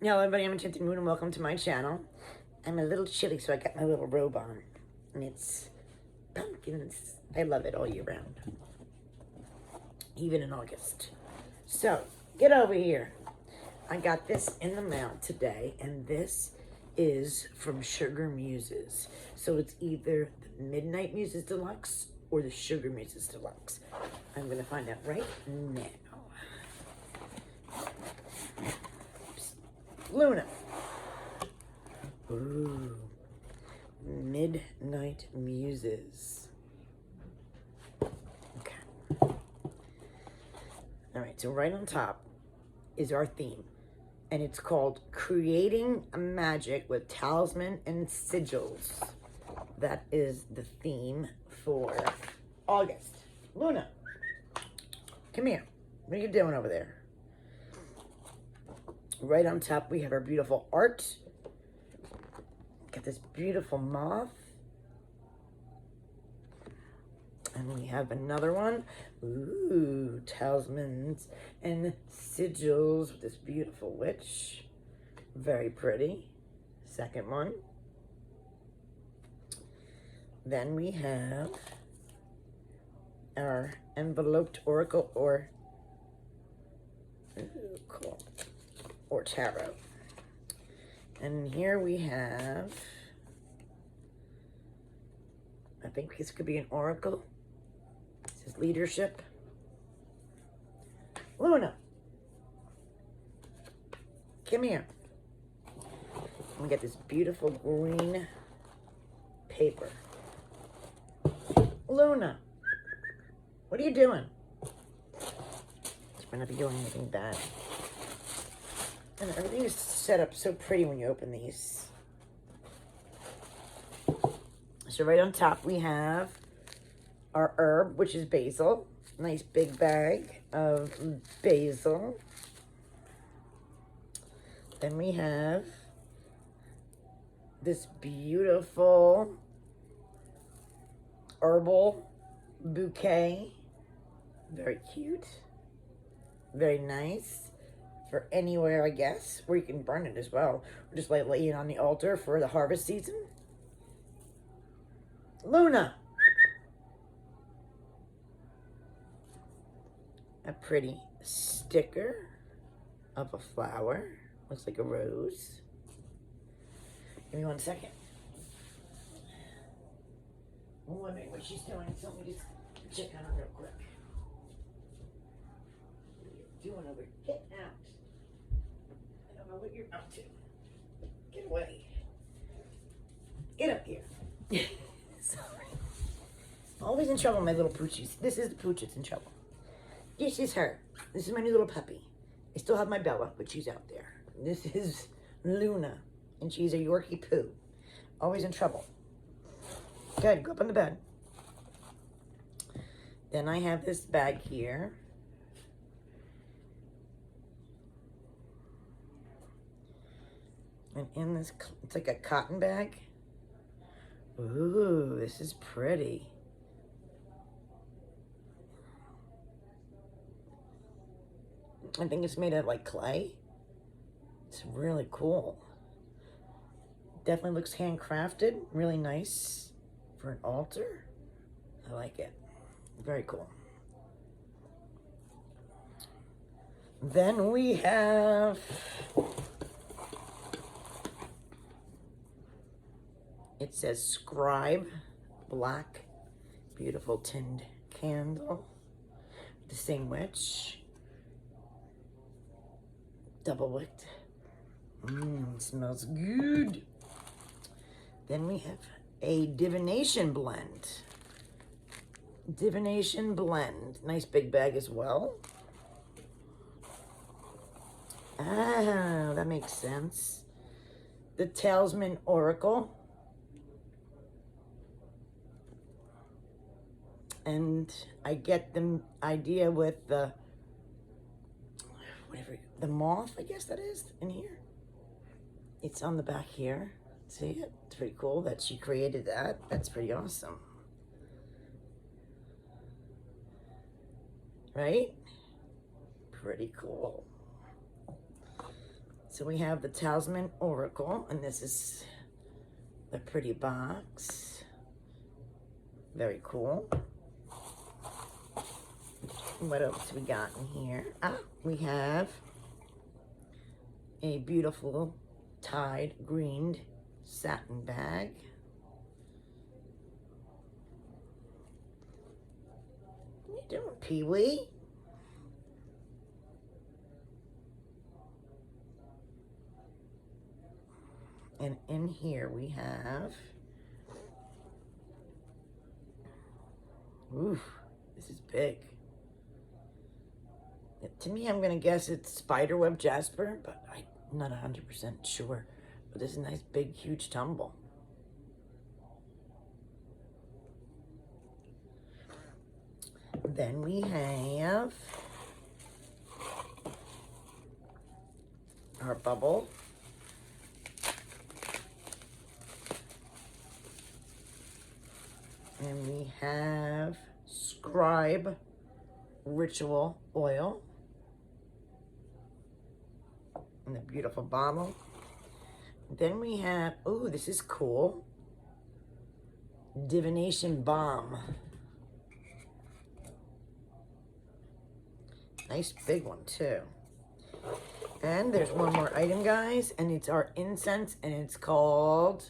Hello everybody, I'm Enchanted Moon and welcome to my channel. I'm a little chilly, so I got my little robe on. And it's pumpkins. I love it all year round. Even in August. So, get over here. I got this in the mail today, and this is from SugarMuses. So it's either the Midnight Muses Deluxe or the SugarMuses Deluxe. I'm going to find out right now. Luna. Ooh. Midnight Muses. Okay. Alright, so right on top is our theme. And it's called Creating a Magic with Talisman and Sigils. That is the theme for August. Luna. Come here. What are you doing over there? Right on top, we have our beautiful art. Got this beautiful moth. And we have another one. Ooh, talismans and sigils with this beautiful witch. Very pretty. Second one. Then we have our enveloped oracle or, ooh, cool. Or tarot. And here we have, I think this could be an oracle. It says leadership. Luna, come here. We got this beautiful green paper. Luna, what are you doing? It's gonna be doing anything bad. And everything is set up so pretty when you open these. So right on top we have our herb, which is basil. Nice big bag of basil. Then we have this beautiful herbal bouquet. Very cute. Very nice. For anywhere, I guess, where you can burn it as well. Or just like lay it on the altar for the harvest season. Luna. A pretty sticker of a flower. Looks like a rose. Give me 1 second. I'm wondering what she's doing, so let me just check on her real quick. What are you doing over here? Get out. I don't know what you're up to. Get away. Get up here. Sorry. Always in trouble, my little poochies. This is the pooch that's in trouble. This is her. This is my new little puppy. I still have my Bella, but she's out there. This is Luna, and she's a Yorkie poo. Always in trouble. Good, go up on the bed. Then I have this bag here. And in this, it's like a cotton bag. Ooh, this is pretty. I think it's made of like clay. It's really cool. Definitely looks handcrafted. Really nice for an altar. I like it. Very cool. Then we have it says Scribe, black, beautiful tinned candle. The same witch. Double wicked. Smells good. Then we have a divination blend. Divination blend. Nice big bag as well. Ah, that makes sense. The Talisman Oracle. And I get the idea with the, whatever, the moth, I guess that is, in here. It's on the back here. See it? It's pretty cool that she created that. That's pretty awesome. Right? Pretty cool. So we have the Talisman Oracle, and this is the pretty box. Very cool. What else we got in here? We have a beautiful tied green satin bag. What are you doing, Pee-wee? And in here we have, ooh, this is big. To me, I'm gonna guess it's spiderweb jasper, but I'm not 100% sure. But this is a nice, big, huge tumble. Then we have our bubble. And we have Scribe Ritual Oil in the beautiful bottle. Then we have, ooh, this is cool, Divination Balm. Nice big one too. And there's one more item, guys, and it's our incense, and it's called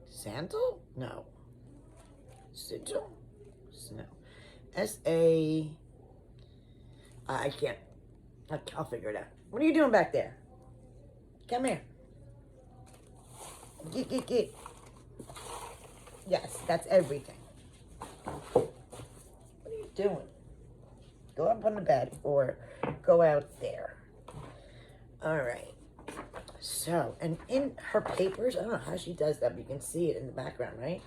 Sandal? No. Sigil? No. I can't. I'll figure it out. What are you doing back there? Come here. Get. Yes, that's everything. What are you doing? Go up on the bed or go out there. All right. So, and in her papers, I don't know how she does that, but you can see it in the background, right?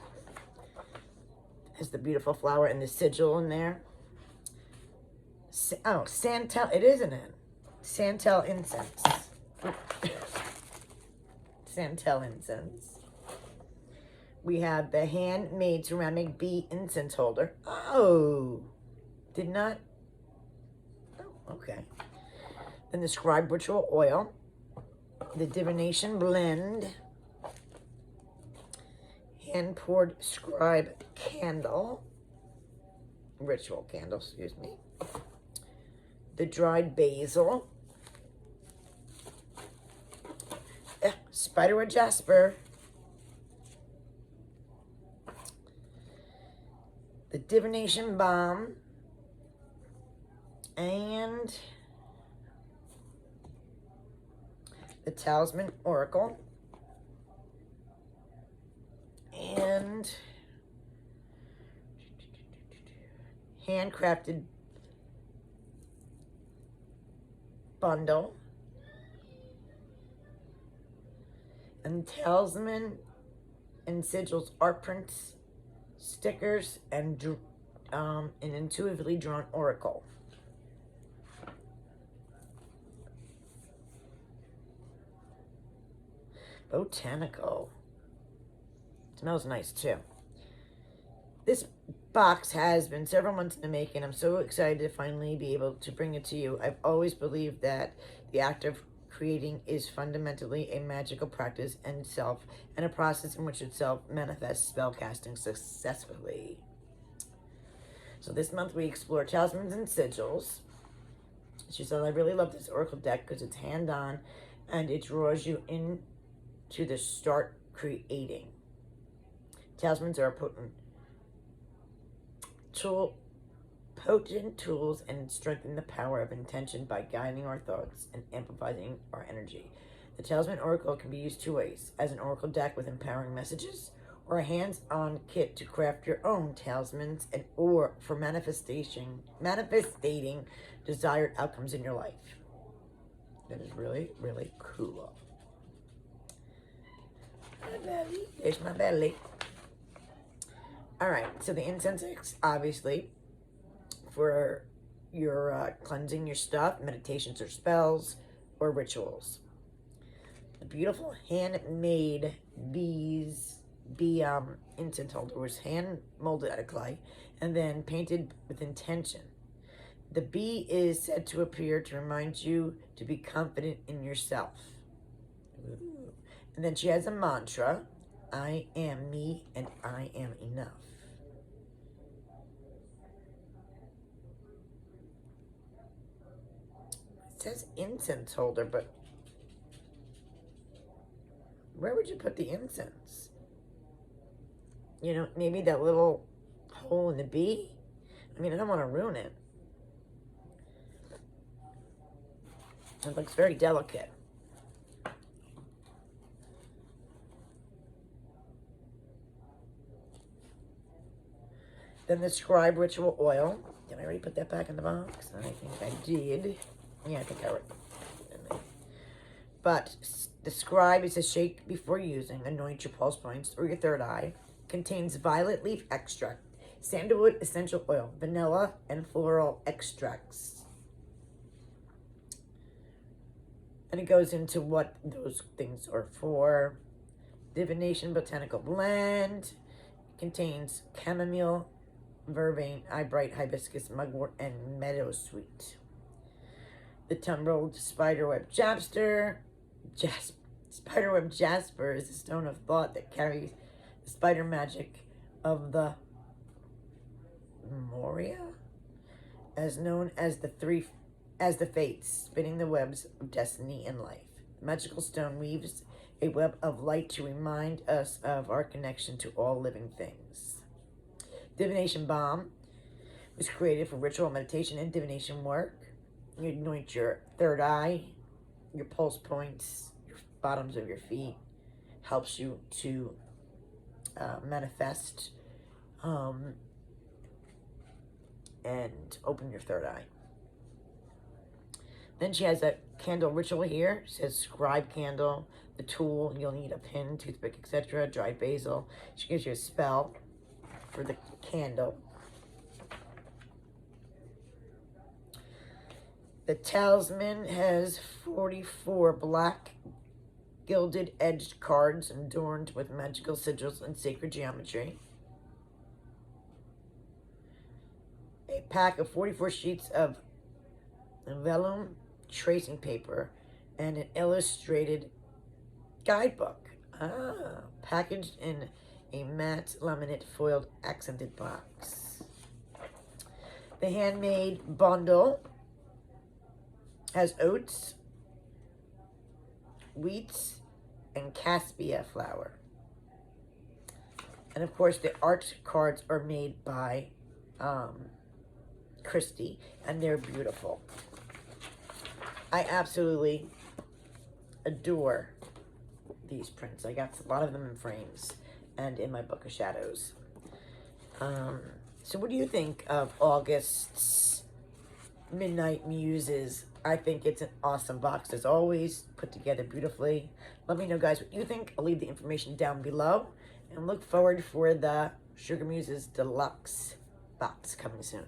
Has the beautiful flower and the sigil in there. Oh, Santal, it isn't it? Santal incense. Santal incense. We have the handmade ceramic bee incense holder. Oh, did not. Oh, okay. Then the Scribe Ritual Oil. The Divination Blend. Hand-poured Scribe Candle. Ritual candle, excuse me. The dried basil. Spiderweb jasper. The Divination Balm. And the Talisman Oracle. And handcrafted bundle. And Talisman and Sigils art prints, stickers, and an intuitively drawn oracle. Botanical. Smells nice too. This box has been several months in the making. I'm so excited to finally be able to bring it to you. I've always believed that the act of creating is fundamentally a magical practice in itself and a process in which itself manifests spellcasting successfully. So this month we explore talismans and sigils. She said, I really love this oracle deck because it's hand-on and it draws you into the start creating. Talismans are potent tools and strengthen the power of intention by guiding our thoughts and amplifying our energy. The Talisman Oracle can be used two ways: as an oracle deck with empowering messages, or a hands-on kit to craft your own talismans, or for manifesting desired outcomes in your life. That is really, really cool. My belly. There's my belly. All right, so the incense is obviously for your cleansing your stuff, meditations or spells or rituals. The beautiful handmade bee incense holder was hand molded out of clay and then painted with intention. The bee is said to appear to remind you to be confident in yourself. Ooh. And then she has a mantra, I am me and I am enough. It says incense holder, but where would you put the incense? You know, maybe that little hole in the bee? I mean, I don't want to ruin it. It looks very delicate. Then the scribe ritual oil. Did I already put that back in the box? I think I did. Yeah, I think I already. But the scribe is a shake before using. Anoint your pulse points or your third eye. Contains violet leaf extract, sandalwood essential oil, vanilla, and floral extracts. And it goes into what those things are for. Divination botanical blend. Contains chamomile, vervain, eyebright, hibiscus, mugwort, and meadowsweet. The tumbled spiderweb jasper. Spiderweb jasper is a stone of thought that carries the spider magic of the Moria, as known as the fates, spinning the webs of destiny and life. The magical stone weaves a web of light to remind us of our connection to all living things. Divination balm was created for ritual meditation and divination work. You anoint your third eye, your pulse points, your bottoms of your feet. Helps you to manifest and open your third eye. Then she has a candle ritual here. It says scribe candle. The tool, you'll need a pin, toothpick, etc. Dried basil. She gives you a spell for the candle. The talisman has 44 black gilded edged cards adorned with magical sigils and sacred geometry. A pack of 44 sheets of vellum tracing paper and an illustrated guidebook. Packaged in a matte laminate foiled accented box. The handmade bundle has oats, wheat, and cassia flour. And of course, the art cards are made by Christy, and they're beautiful. I absolutely adore these prints. I got a lot of them in frames and in my book of shadows. So what do you think of August's Midnight Muses? I think it's an awesome box, as always, put together beautifully. Let me know, guys, what you think. I'll leave the information down below. And look forward for the SugarMuses Deluxe box coming soon.